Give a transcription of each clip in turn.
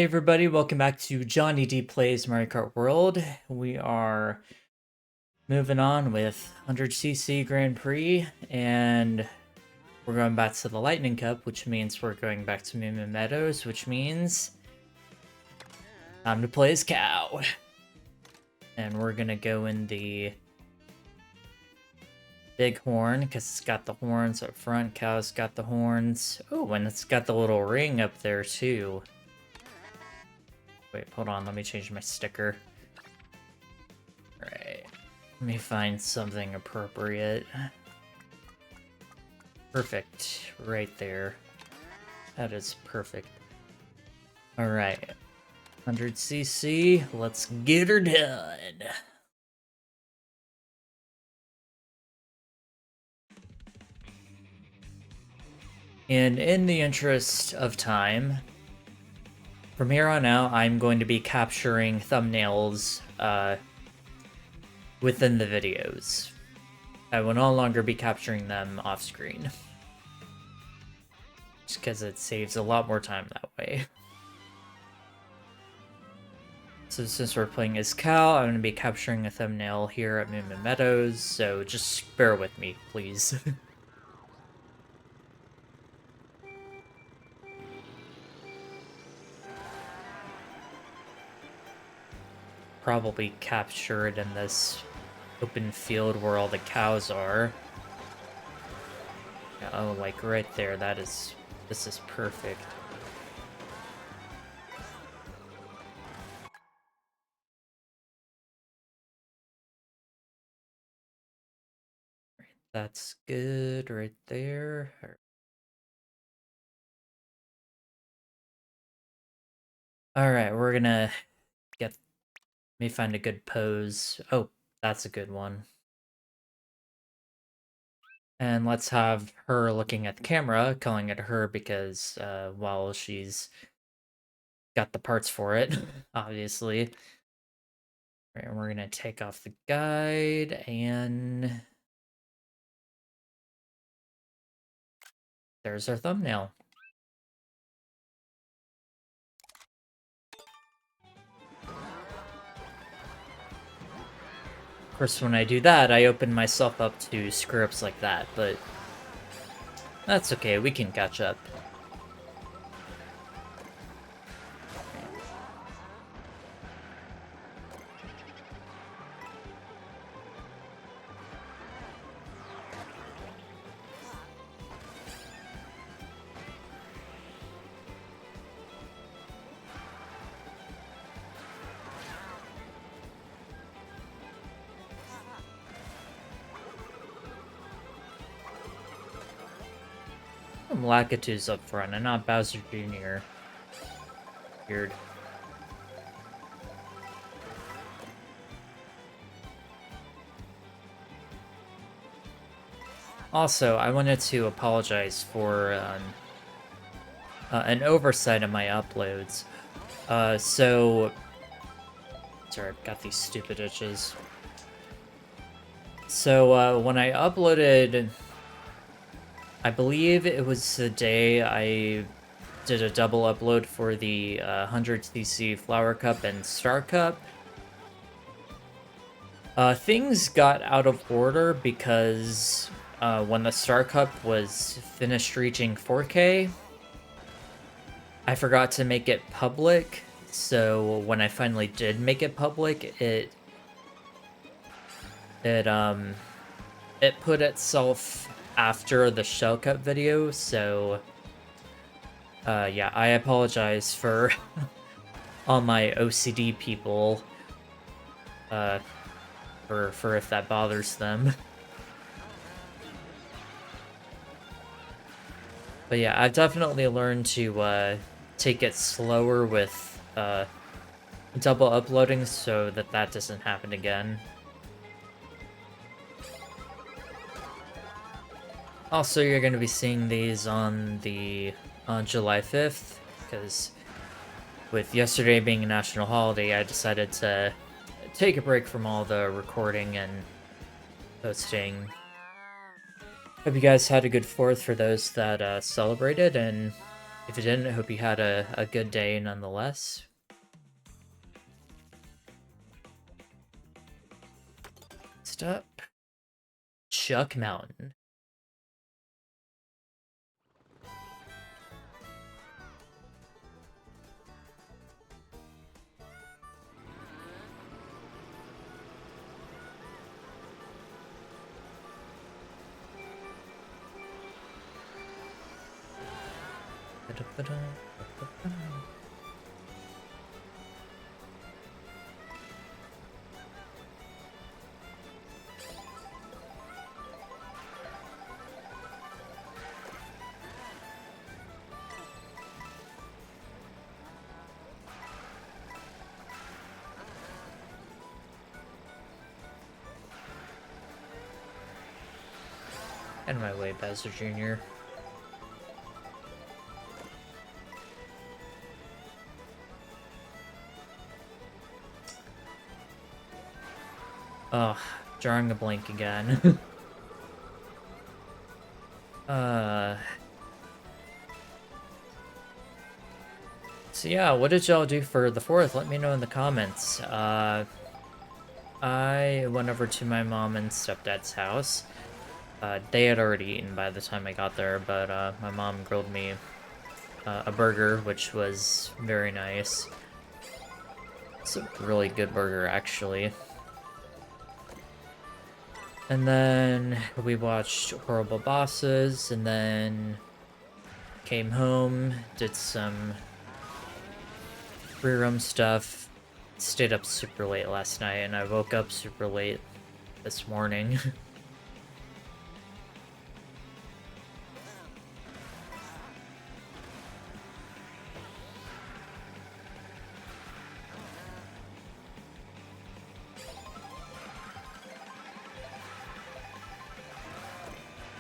Hey everybody, welcome back to Johnny D Plays Mario Kart World. We are moving on with 100cc Grand Prix, and we're going back to the Lightning Cup, which means we're going back to Moo Moo Meadows, which means time to play as Cow. And we're gonna go in the big horn, because it's got the horns up front. Cow's got the horns. Oh, and it's got the little ring up there too. Wait, hold on, let me change my sticker. Alright, let me find something appropriate. Perfect, right there. That is perfect. Alright, 100cc, let's get her done. And in the interest of time, from here on out, I'm going to be capturing thumbnails within the videos. I will no longer be capturing them off screen. Just because it saves a lot more time that way. So since we're playing as Cal, I'm going to be capturing a thumbnail here at Moo Moo Meadows, so just bear with me, please. Probably capture it in this open field where all the cows are. Oh, like right there, this is perfect. That's good right there. Alright, we're gonna let me find a good pose. Oh, that's a good one. And let's have her looking at the camera, calling it her because, well, she's got the parts for it, obviously. All right, we're gonna take off the guide, and there's our thumbnail. Of course, when I do that, I open myself up to screw-ups like that, but that's okay, we can catch up. Lakitu's up front and not Bowser Jr. Weird. Also, I wanted to apologize for an oversight of my uploads. Sorry, I've got these stupid itches. So, when I uploaded, I believe it was the day I did a double upload for the 100cc Flower Cup and Star Cup. Things got out of order because when the Star Cup was finished reaching 4K, I forgot to make it public. So when I finally did make it public, it put itself after the Shell Cup video, so yeah, I apologize for all my OCD people, for if that bothers them. But yeah, I've definitely learned to take it slower with double uploading so that doesn't happen again. Also, you're going to be seeing these on July 5th, because with yesterday being a national holiday, I decided to take a break from all the recording and posting. Hope you guys had a good 4th for those that celebrated, and If you didn't, I hope you had a good day nonetheless. Next up, Chuck Mountain. Out of my way, Bowser Jr. Ugh, drawing a blank again. So yeah, what did y'all do for the 4th? Let me know in the comments. I went over to my mom and stepdad's house. They had already eaten by the time I got there, but my mom grilled me a burger, which was very nice. It's a really good burger, actually. And then we watched Horrible Bosses, and then came home, did some free roam stuff, stayed up super late last night, and I woke up super late this morning.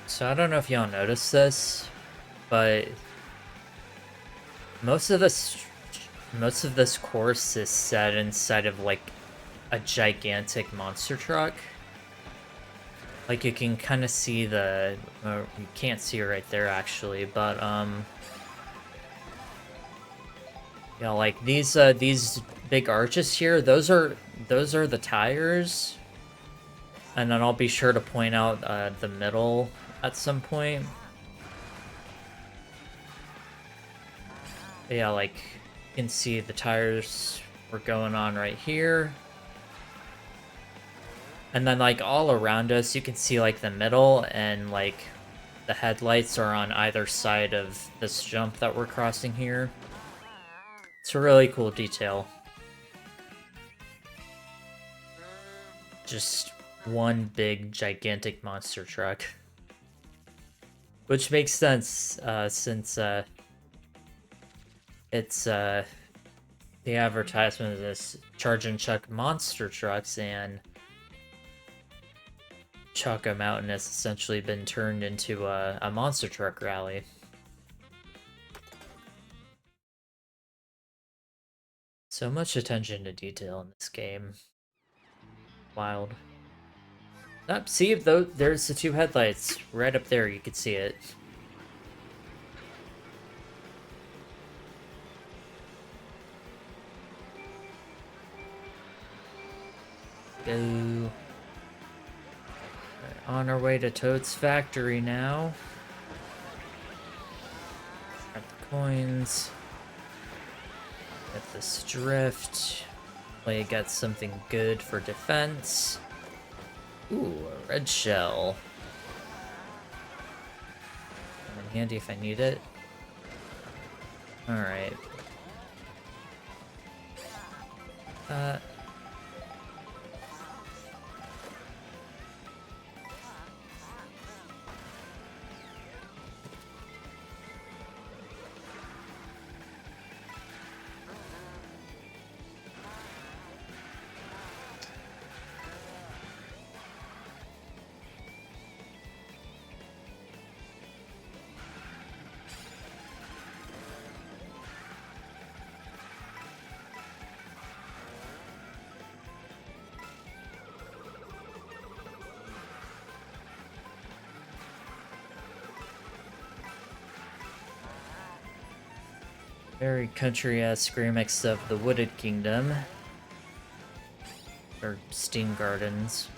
So I don't know if y'all noticed this, but most of this course is set inside of like a gigantic monster truck. Like you can kind of see the, you can't see it right there actually, but yeah, like these big arches here, those are the tires, and then I'll be sure to point out the middle at some point. But yeah, like you can see the tires were going on right here. And then like all around us, you can see like the middle, and like the headlights are on either side of this jump that we're crossing here. It's a really cool detail. Just one big gigantic monster truck. Which makes sense, since it's the advertisement of this Charge and Chuck monster trucks, and Choco Mountain has essentially been turned into a monster truck rally. So much attention to detail in this game. Wild. See, though, there's the 2 headlights right up there. You could see it. Go. On our way to Toad's factory now. Got the coins. Get this drift. Play got something good for defense. Ooh, a red shell. Come in handy if I need it. Alright. Very country-esque remix of the Wooded Kingdom. Or Steam Gardens.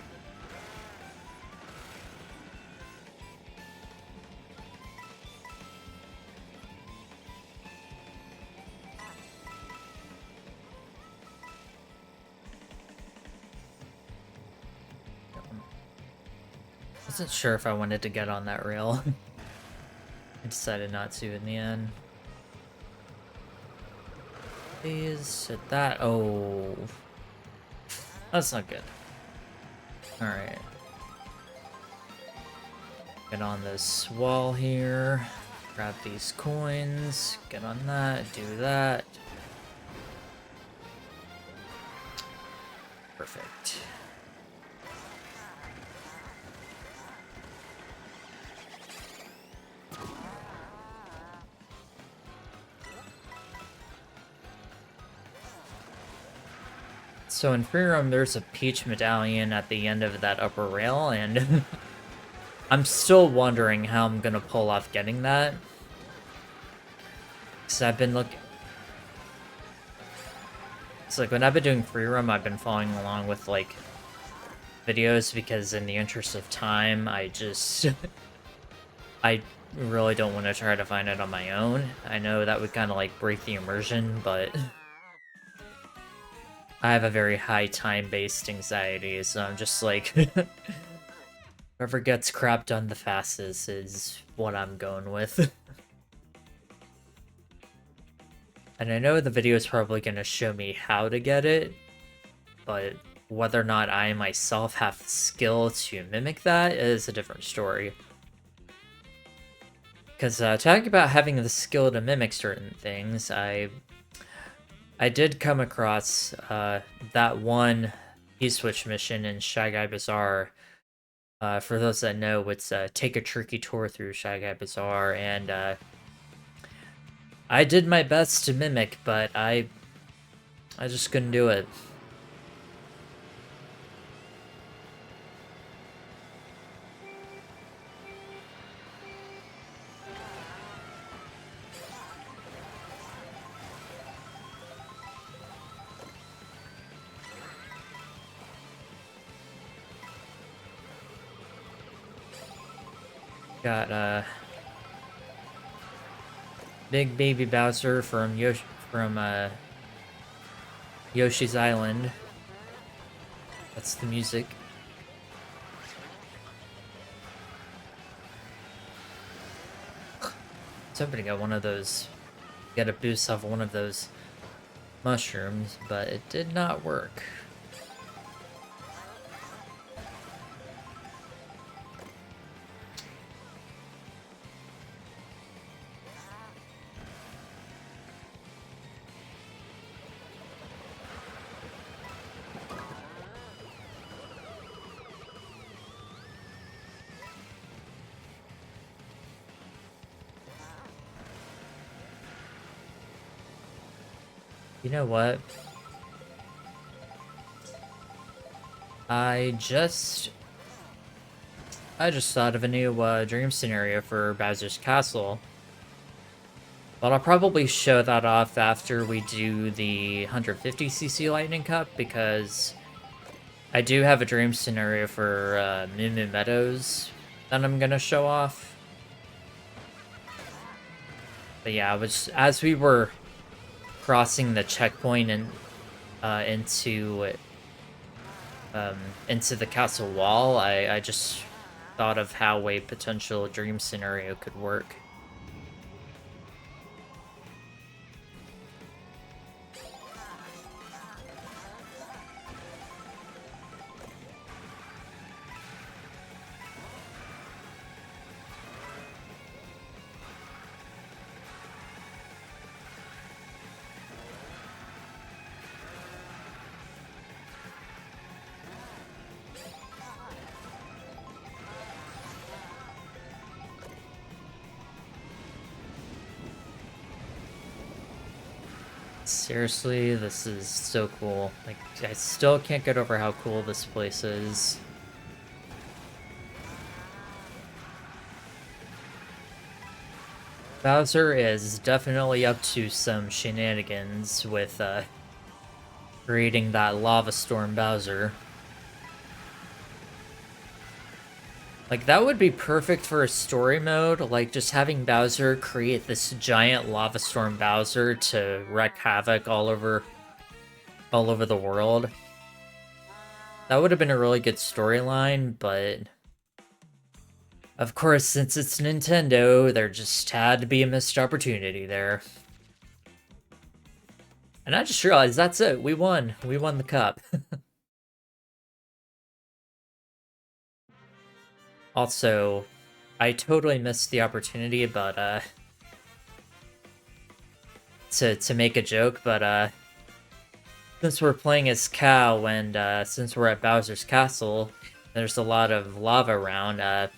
Wasn't sure if I wanted to get on that rail. I decided not to in the end. Please hit that. Oh. That's not good. Alright. Get on this wall here. Grab these coins. Get on that. Do that. Perfect. So in free roam, there's a Peach medallion at the end of that upper rail, and I'm still wondering how I'm gonna pull off getting that. Because I've been looking... It's like, when I've been doing free roam, I've been following along with, like, videos, because in the interest of time, I just... I really don't want to try to find it on my own. I know that would kind of, like, break the immersion, but... I have a very high time-based anxiety, so I'm just like, whoever gets crap done the fastest is what I'm going with. And I know the video is probably going to show me how to get it, but whether or not I myself have the skill to mimic that is a different story. Because talking about having the skill to mimic certain things, I did come across that one P-Switch mission in Shy Guy Bazaar. For those that know, it's take a tricky tour through Shy Guy Bazaar, and I did my best to mimic, but I just couldn't do it. Got Big Baby Bowser from Yoshi's Island. That's the music. I was hoping to get one of those, get a boost off one of those mushrooms, but it did not work. You know what? I just thought of a new dream scenario for Bowser's Castle. But I'll probably show that off after we do the 150cc Lightning Cup, because I do have a dream scenario for Moo Moo Meadows that I'm gonna show off. But yeah, as we were crossing the checkpoint and into the castle wall, I just thought of how a potential dream scenario could work. Seriously, this is so cool. Like, I still can't get over how cool this place is. Bowser is definitely up to some shenanigans with creating that lava storm Bowser. Like, that would be perfect for a story mode, like just having Bowser create this giant lava storm Bowser to wreak havoc all over the world. That would have been a really good storyline, but of course, since it's Nintendo, there just had to be a missed opportunity there. And I just realized that's it. We won. We won the cup. Also, I totally missed the opportunity, but to make a joke, but since we're playing as Cow and since we're at Bowser's Castle, there's a lot of lava around.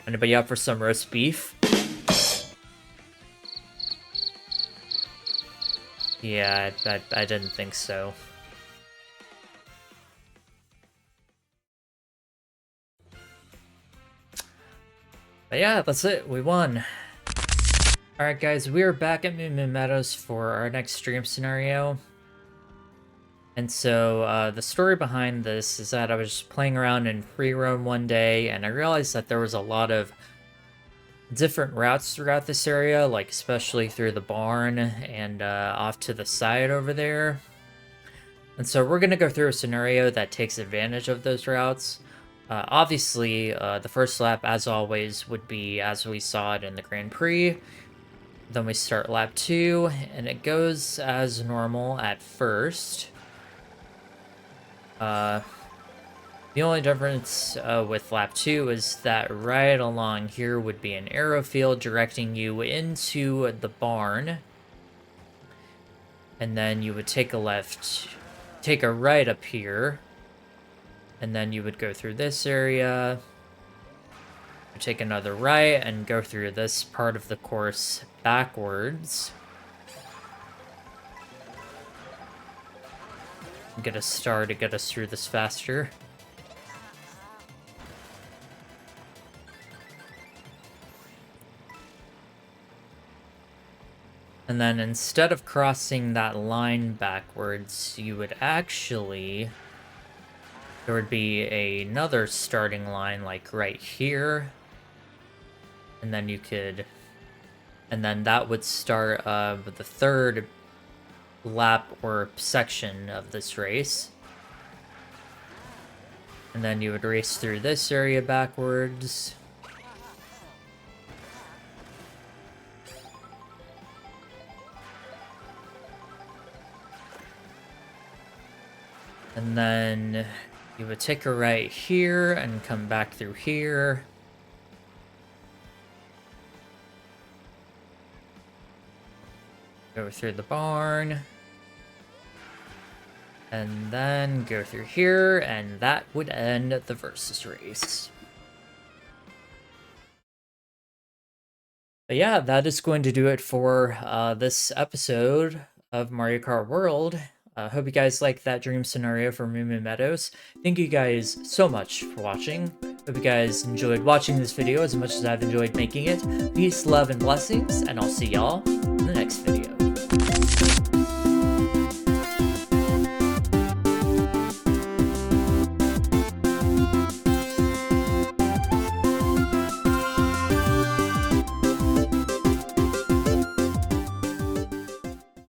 Anybody up for some roast beef? Yeah, I didn't think so. But yeah, that's it. We won. Alright guys, we are back at Moo Moo Meadows for our next stream scenario. And so, the story behind this is that I was just playing around in free roam one day, and I realized that there was a lot of different routes throughout this area, like especially through the barn and off to the side over there. And so we're going to go through a scenario that takes advantage of those routes. Obviously, the first lap, as always, would be as we saw it in the Grand Prix. Then we start lap 2, and it goes as normal at first. The only difference with lap 2 is that right along here would be an arrow field directing you into the barn. And then you would take a left, take a right up here. And then you would go through this area. Take another right and go through this part of the course backwards. Get a star to get us through this faster. And then instead of crossing that line backwards, you would actually... There would be another starting line, like right here. And then you could... And then that would start with the third lap or section of this race. And then you would race through this area backwards. And then you would take a right here and come back through here. Go through the barn. And then go through here, and that would end the versus race. But yeah, that is going to do it for this episode of Mario Kart World. Hope you guys liked that dream scenario for Moo Moo Meadows. Thank you guys so much for watching. Hope you guys enjoyed watching this video as much as I've enjoyed making it. Peace, love, and blessings, and I'll see y'all in the next video.